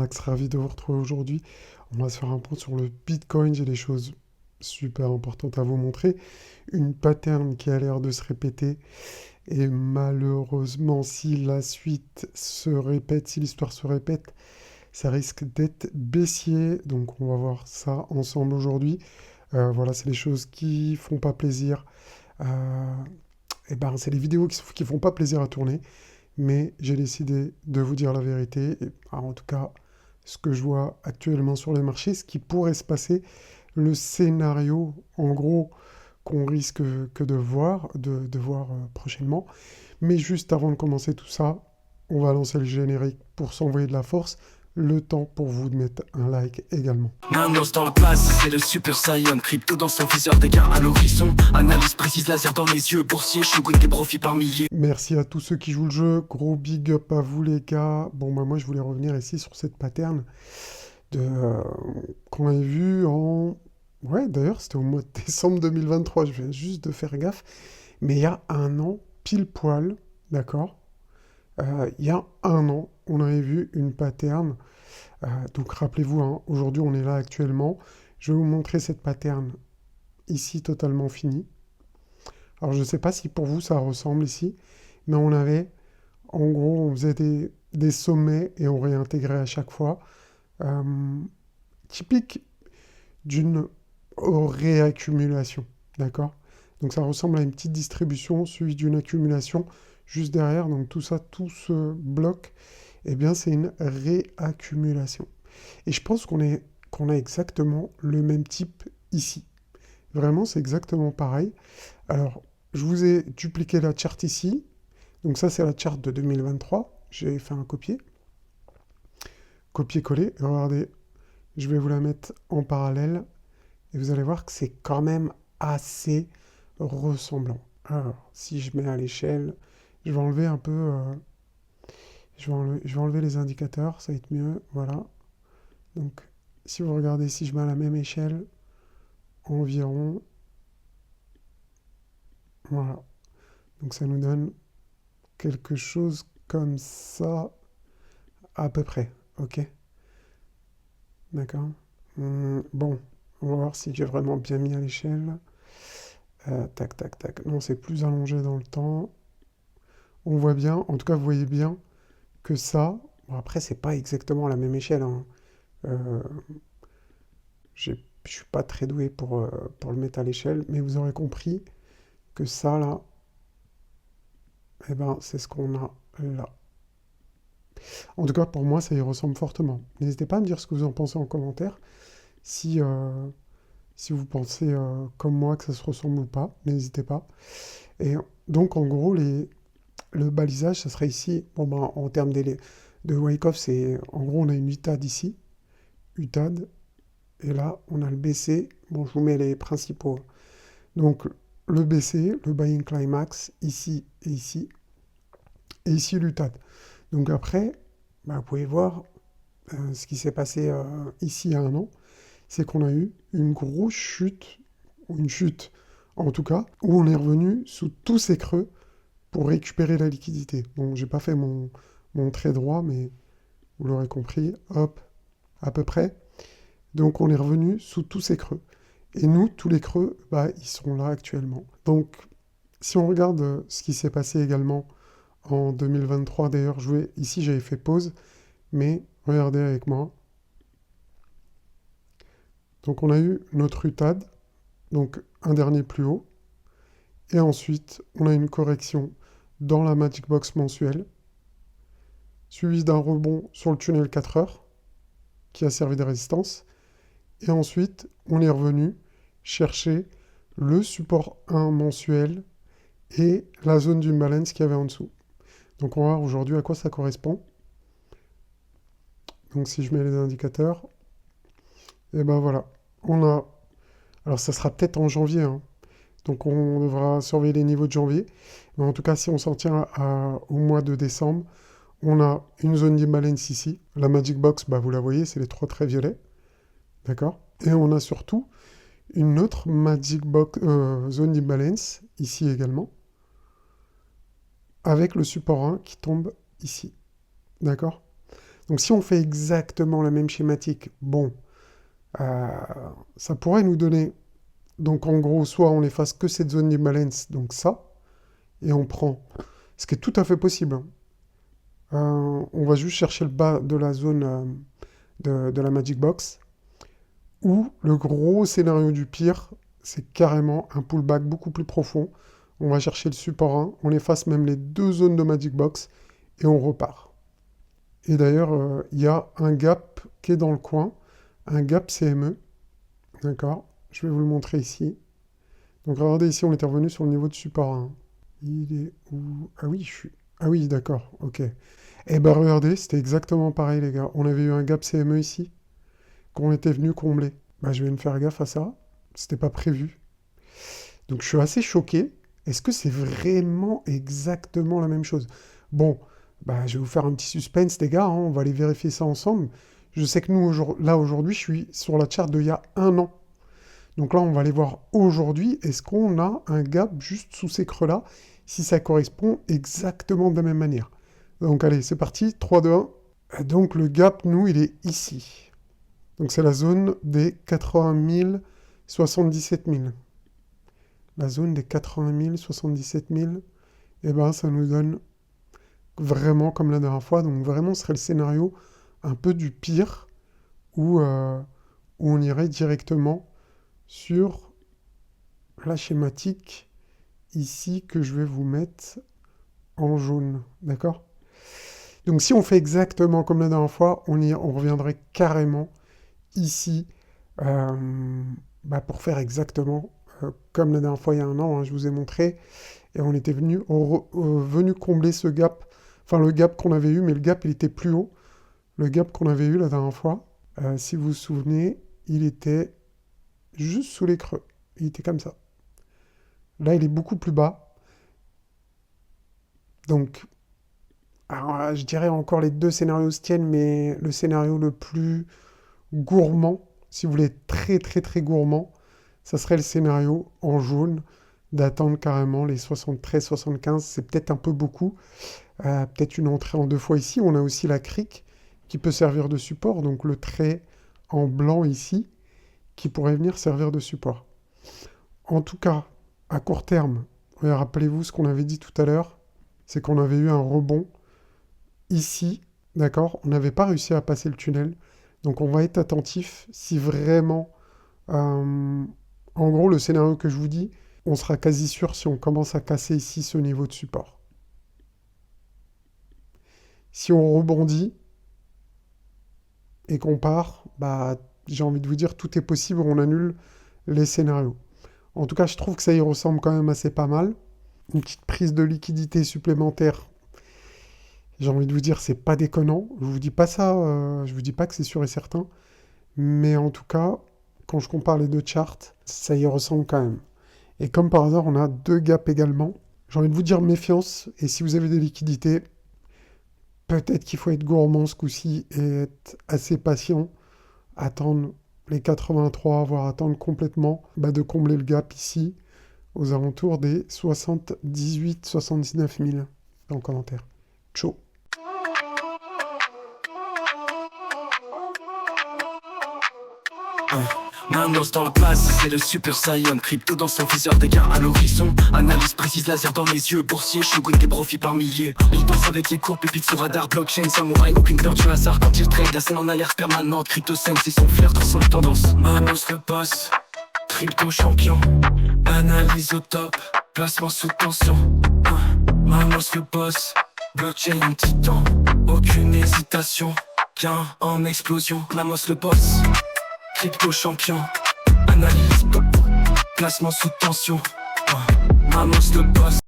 Max, ravi de vous retrouver aujourd'hui. On va se faire un point sur le Bitcoin. J'ai des choses super importantes à vous montrer. Une pattern qui a l'air de se répéter. Et malheureusement, si la suite se répète, si l'histoire se répète, ça risque d'être baissier. Donc on va voir ça ensemble aujourd'hui. Voilà, c'est les choses qui font pas plaisir. Euh, et ben, c'est les vidéos qui font pas plaisir à tourner. Mais j'ai décidé de vous dire la vérité. En tout cas, ce que je vois actuellement sur les marchés, ce qui pourrait se passer, le scénario, en gros, qu'on risque que de voir prochainement. Mais juste avant de commencer tout ça, on va lancer le générique pour s'envoyer de la force. Le temps pour vous de mettre un like également. Nanos dans la place, c'est le Super Saiyan. Crypto dans son viseur, des gains à l'horizon. Analyse précise, laser dans les yeux. Boursier, shooting des profits par milliers. Merci à tous ceux qui jouent le jeu. Gros big up à vous les gars. Bon, bah, moi je voulais revenir ici sur cette pattern qu'on avait vu en... Ouais, d'ailleurs, c'était au mois de décembre 2023. Je viens juste de faire gaffe. Mais il y a un an, pile poil, d'accord. Il y a un an, on avait vu une pattern. Donc rappelez-vous, hein, aujourd'hui on est là actuellement. Je vais vous montrer cette pattern ici totalement finie. Alors je ne sais pas si pour vous ça ressemble ici, mais on avait, en gros, on faisait des sommets et on réintégrait à chaque fois. Euh, Typique d'une réaccumulation, d'accord? Donc ça ressemble à une petite distribution suivie d'une accumulation juste derrière. Donc tout ça, tout ce bloc, eh bien c'est une réaccumulation. Et je pense qu'on a exactement le même type ici. Vraiment, c'est exactement pareil. Alors, je vous ai dupliqué la charte ici. Donc ça, c'est la charte de 2023. J'ai fait un copier-coller. Regardez, je vais vous la mettre en parallèle. Et vous allez voir que c'est quand même assez ressemblant. Alors, si je mets à l'échelle, je vais enlever un peu... je vais enlever les indicateurs, ça va être mieux. Voilà. Donc, si vous regardez, si je mets à la même échelle, environ... Voilà. Donc, ça nous donne quelque chose comme ça, à peu près. Ok? D'accord? Bon, on va voir si j'ai vraiment bien mis à l'échelle. Tac, tac, tac. Non, c'est plus allongé dans le temps. On voit bien, en tout cas, vous voyez bien que ça, bon, après, c'est pas exactement à la même échelle, hein. Euh, je suis pas très doué pour le mettre à l'échelle, mais vous aurez compris que ça, là, eh ben, c'est ce qu'on a là. En tout cas, pour moi, ça y ressemble fortement. N'hésitez pas à me dire ce que vous en pensez en commentaire. Si, si vous pensez comme moi que ça se ressemble ou pas, n'hésitez pas. Et donc, en gros, le balisage, ça serait ici. Bon, ben, en termes de Wyckoff, c'est en gros, on a une UTAD ici, UTAD, et là, on a le BC. Bon, je vous mets les principaux. Donc, le BC, le Buying Climax, ici et ici l'UTAD. Donc après, bah, vous pouvez voir ce qui s'est passé ici il y a un an, c'est qu'on a eu une grosse chute, ou une chute en tout cas, où on est revenu sous tous ces creux pour récupérer la liquidité. Bon, j'ai pas fait mon trait droit, mais vous l'aurez compris, hop, à peu près. Donc on est revenu sous tous ces creux. Et nous, tous les creux, bah, ils sont là actuellement. Donc, si on regarde ce qui s'est passé également en 2023, d'ailleurs, ici j'avais fait pause, mais regardez avec moi. Donc on a eu notre UTAD, donc un dernier plus haut, et ensuite on a une correction dans la Magic Box mensuelle, suivie d'un rebond sur le tunnel 4 heures, qui a servi de résistance, et ensuite on est revenu chercher le support 1 mensuel et la zone d'imbalance qu'il y avait en dessous. Donc on va voir aujourd'hui à quoi ça correspond. Donc si je mets les indicateurs, et ben voilà, on a... Alors ça sera peut-être en janvier, hein. Donc on devra surveiller les niveaux de janvier. Mais en tout cas, si on s'en tient au mois de décembre, on a une zone d'imbalance ici. La Magic Box, bah, vous la voyez, c'est les trois traits violets. D'accord? Et on a surtout une autre Magic Box, zone d'imbalance, ici également, avec le support 1 qui tombe ici. D'accord? Donc si on fait exactement la même schématique, bon, ça pourrait nous donner, donc en gros, soit on efface que cette zone d'imbalance, donc ça, et on prend, ce qui est tout à fait possible, hein. On va juste chercher le bas de la zone de la Magic Box, ou le gros scénario du pire, c'est carrément un pullback beaucoup plus profond. On va chercher le support 1, on efface même les deux zones de Magic Box, et on repart. Et d'ailleurs, il y a un gap qui est dans le coin, un gap CME, d'accord? Je vais vous le montrer ici. Donc regardez ici, on était revenu sur le niveau de support 1. Il est où? Ah oui, Ah oui, d'accord, ok. Eh ben regardez, c'était exactement pareil les gars. On avait eu un gap CME ici, qu'on était venu combler. Bah je vais me faire gaffe à ça, c'était pas prévu. Donc je suis assez choqué. Est-ce que c'est vraiment exactement la même chose? Bon, bah je vais vous faire un petit suspense les gars, hein, on va aller vérifier ça ensemble. Je sais que nous, là aujourd'hui, je suis sur la charte d'il y a un an. Donc là, on va aller voir aujourd'hui, est-ce qu'on a un gap juste sous ces creux-là, si ça correspond exactement de la même manière. Donc allez, c'est parti, 3, 2, 1. Donc le gap, nous, il est ici. Donc c'est la zone des 80 000, 77 000. La zone des 80 000, 77 000, et ben ça nous donne vraiment comme la dernière fois. Donc vraiment, ce serait le scénario un peu du pire, où on irait directement sur la schématique ici que je vais vous mettre en jaune, d'accord? Donc si on fait exactement comme la dernière fois, on reviendrait carrément ici pour faire exactement comme la dernière fois il y a un an, hein, je vous ai montré, et on était venu combler ce gap, enfin le gap qu'on avait eu, mais le gap il était plus haut, le gap qu'on avait eu la dernière fois, si vous vous souvenez, il était juste sous les creux, il était comme ça. Là il est beaucoup plus bas, donc alors, je dirais encore les deux scénarios se tiennent, mais le scénario le plus gourmand, si vous voulez très très très gourmand, ça serait le scénario en jaune, d'attendre carrément les 73-75, c'est peut-être un peu beaucoup, peut-être une entrée en deux fois ici, on a aussi la crique qui peut servir de support, donc le trait en blanc ici, qui pourrait venir servir de support. En tout cas, à court terme, rappelez-vous ce qu'on avait dit tout à l'heure, c'est qu'on avait eu un rebond ici, d'accord? On n'avait pas réussi à passer le tunnel, donc on va être attentif si vraiment, en gros, le scénario que je vous dis, on sera quasi sûr si on commence à casser ici ce niveau de support. Si on rebondit et qu'on part, bah, j'ai envie de vous dire, tout est possible, on annule les scénarios. En tout cas, je trouve que ça y ressemble quand même assez pas mal. Une petite prise de liquidité supplémentaire, j'ai envie de vous dire, c'est pas déconnant. Je vous dis pas ça, je vous dis pas que c'est sûr et certain. Mais en tout cas, quand je compare les deux charts, ça y ressemble quand même. Et comme par hasard, on a deux gaps également. J'ai envie de vous dire méfiance. Et si vous avez des liquidités, peut-être qu'il faut être gourmand ce coup-ci et être assez patient. Attendre les 83, voire attendre complètement de combler le gap ici, aux alentours des 78-79 000 en commentaire. Ciao. Manos dans la place, c'est le Super Saiyan. Crypto dans son viseur, dégâts à l'horizon. Analyse précise, laser dans les yeux. Boursier, shogun des profits par milliers. Il danse avec les cours, pépites sur radar. Blockchain, samouraï, aucune peur du hasard. Quand il trade, la scène en alerte permanente. Crypto scène, c'est son flair, dans son tendance. Manos le boss, crypto champion. Analyse au top, placement sous tension. Manos le boss, blockchain titan. Aucune hésitation, gain en explosion. Manos le boss, crypto champion, analyse top, placement sous tension. Mamos le boss,